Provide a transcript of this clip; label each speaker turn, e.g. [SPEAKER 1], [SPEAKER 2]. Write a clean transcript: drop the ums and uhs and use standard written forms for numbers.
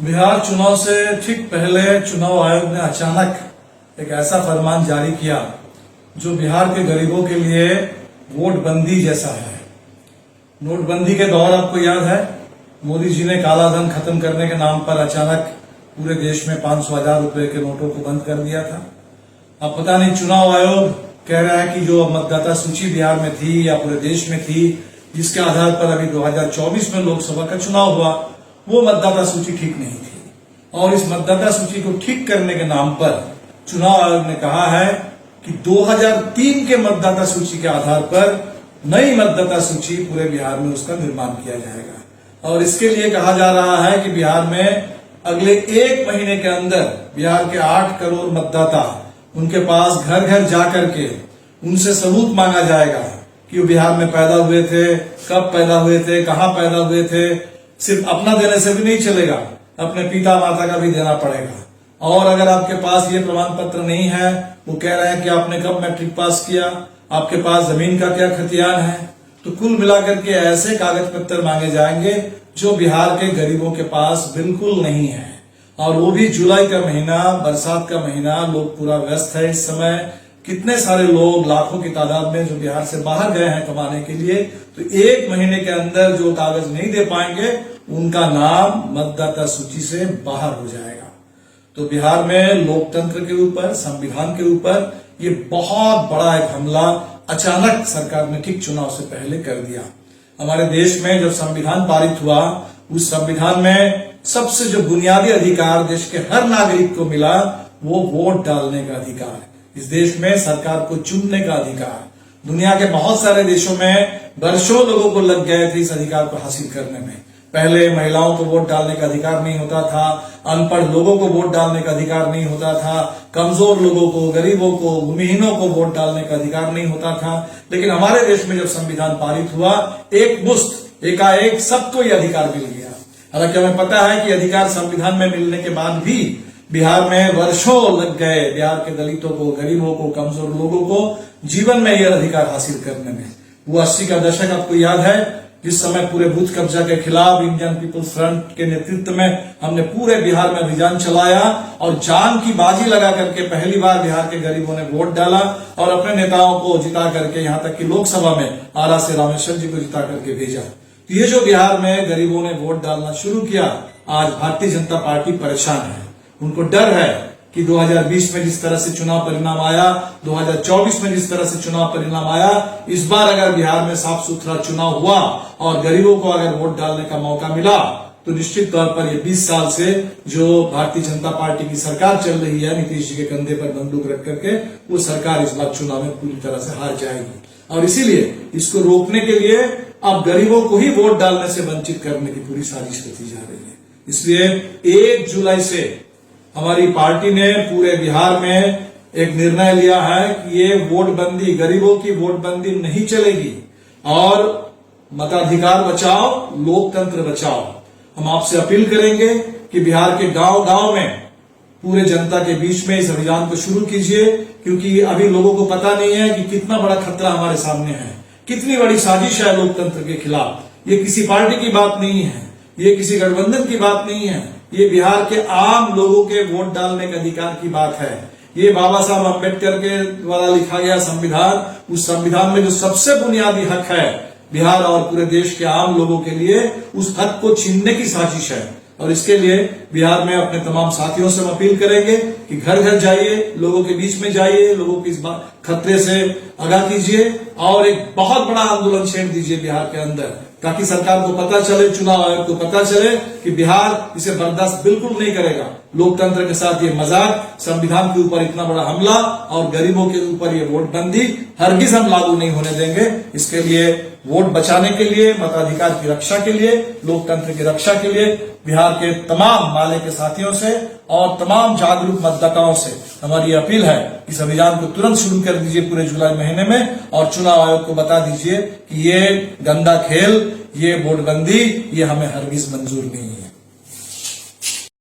[SPEAKER 1] बिहार चुनाव से ठीक पहले चुनाव आयोग ने अचानक एक ऐसा फरमान जारी किया जो बिहार के गरीबों के लिए वोटबंदी जैसा है। नोटबंदी के दौर आपको याद है, मोदी जी ने काला धन खत्म करने के नाम पर अचानक पूरे देश में 500,000 रुपए के नोटों को बंद कर दिया था। अब पता नहीं चुनाव आयोग कह रहा है कि जो मतदाता सूची बिहार में थी या पूरे देश में थी, जिसके आधार पर अभी 2024 में लोकसभा का चुनाव हुआ, वो मतदाता सूची ठीक नहीं थी। और इस मतदाता सूची को ठीक करने के नाम पर चुनाव आयोग ने कहा है कि 2003 के मतदाता सूची के आधार पर नई मतदाता सूची पूरे बिहार में उसका निर्माण किया जाएगा। और इसके लिए कहा जा रहा है कि बिहार में अगले 1 महीने के अंदर बिहार के 8 करोड़ मतदाता, उनके पास घर घर जाकर के उनसे सबूत मांगा जाएगा कि वो बिहार में पैदा हुए थे, कब पैदा हुए थे, कहां पैदा हुए थे। सिर्फ अपना देने से भी नहीं चलेगा, अपने पिता माता का भी देना पड़ेगा। और अगर आपके पास ये प्रमाण पत्र नहीं है, वो कह रहे हैं कि आपने कब मैट्रिक पास किया, आपके पास जमीन का क्या खतियान है, तो कुल मिलाकर के ऐसे कागज पत्र मांगे जाएंगे जो बिहार के गरीबों के पास बिल्कुल नहीं है। और वो भी जुलाई का महीना, बरसात का महीना, लोग पूरा व्यस्त है इस समय। कितने सारे लोग, लाखों की तादाद में जो बिहार से बाहर गए हैं कमाने के लिए, तो 1 महीने के अंदर जो कागज नहीं दे पाएंगे उनका नाम मतदाता सूची से बाहर हो जाएगा। तो बिहार में लोकतंत्र के ऊपर, संविधान के ऊपर ये बहुत बड़ा एक हमला अचानक सरकार ने ठीक चुनाव से पहले कर दिया। हमारे देश में जब संविधान पारित हुआ, उस संविधान में सबसे जो बुनियादी अधिकार देश के हर नागरिक को मिला, वो वोट डालने का अधिकार, इस देश में सरकार को चुनने का अधिकार। दुनिया के बहुत सारे देशों में वर्षों लोगों को लग गए थे इस अधिकार को हासिल करने में। पहले महिलाओं को वोट डालने का अधिकार नहीं होता था, अनपढ़ लोगों को वोट डालने का अधिकार नहीं होता था, कमजोर लोगों को, गरीबों को, भूमिहीनों को वोट डालने का अधिकार नहीं होता था। लेकिन हमारे देश में जब संविधान पारित हुआ, एक मुश्त एकाएक सबको ये अधिकार मिल गया। हालांकि हमें पता है कि अधिकार संविधान में मिलने के बाद भी बिहार में वर्षों लग गए बिहार के दलितों को, गरीबों को, कमजोर लोगों को जीवन में यह अधिकार हासिल करने में। वो 80 का दशक आपको याद है, जिस समय पूरे बूथ कब्जा के खिलाफ इंडियन पीपुल्स फ्रंट के नेतृत्व में हमने पूरे बिहार में अभियान चलाया और जान की बाजी लगा करके पहली बार बिहार के गरीबों ने वोट डाला और अपने नेताओं को जिता करके, यहां तक कि लोकसभा में आरा से रामेश्वर जी को जिता करके भेजा। तो ये जो बिहार में गरीबों ने वोट डालना शुरू किया, आज भारतीय जनता पार्टी परेशान है। उनको डर है कि 2020 में जिस तरह से चुनाव परिणाम आया, 2024 में जिस तरह से चुनाव परिणाम आया, इस बार अगर बिहार में साफ सुथरा चुनाव हुआ और गरीबों को अगर वोट डालने का मौका मिला, तो निश्चित तौर पर ये 20 साल से जो भारतीय जनता पार्टी की सरकार चल रही है, नीतीश जी के कंधे पर बंदूक रख करके, वो सरकार इस बार चुनाव में पूरी तरह से हार जाएगी। और इसीलिए इसको रोकने के लिए अब गरीबों को ही वोट डालने से वंचित करने की पूरी साजिश रची जा रही है। इसलिए 1 जुलाई से हमारी पार्टी ने पूरे बिहार में एक निर्णय लिया है कि ये वोटबंदी, गरीबों की वोटबंदी नहीं चलेगी और मताधिकार बचाओ, लोकतंत्र बचाओ। हम आपसे अपील करेंगे कि बिहार के गांव गांव में पूरे जनता के बीच में इस अभियान को शुरू कीजिए, क्योंकि अभी लोगों को पता नहीं है कि कितना बड़ा खतरा हमारे सामने है, कितनी बड़ी साजिश है लोकतंत्र के खिलाफ। ये किसी पार्टी की बात नहीं है, ये किसी गठबंधन की बात नहीं है, ये बिहार के आम लोगों के वोट डालने के अधिकार की बात है। ये बाबा साहब अम्बेडकर के द्वारा लिखा गया संविधान, उस संविधान में जो सबसे बुनियादी हक है बिहार और पूरे देश के आम लोगों के लिए, उस हक को छीनने की साजिश है। और इसके लिए बिहार में अपने तमाम साथियों से हम अपील करेंगे कि घर घर जाइए, लोगों के बीच में जाइए, लोगों को इस खतरे से आगाह कीजिए और एक बहुत बड़ा आंदोलन छेड़ दीजिए बिहार के अंदर, ताकि सरकार को पता चले, चुनाव आयोग को पता चले कि बिहार इसे बर्दाश्त बिल्कुल नहीं करेगा। लोकतंत्र के साथ ये मजाक, संविधान के ऊपर इतना बड़ा हमला और गरीबों के ऊपर ये वोटबंदी हरगिज हम लागू नहीं होने देंगे। इसके लिए वोट बचाने के लिए, मताधिकार की रक्षा के लिए, लोकतंत्र की रक्षा के लिए बिहार के तमाम माले के साथियों से और तमाम जागरूक मतदाताओं से हमारी अपील है, इस अभियान को तुरंत शुरू कर दीजिए पूरे जुलाई महीने में और चुनाव आयोग को बता दीजिए कि ये गंदा खेल, ये वोटबंदी, ये हमें हरगिज मंजूर नहीं है।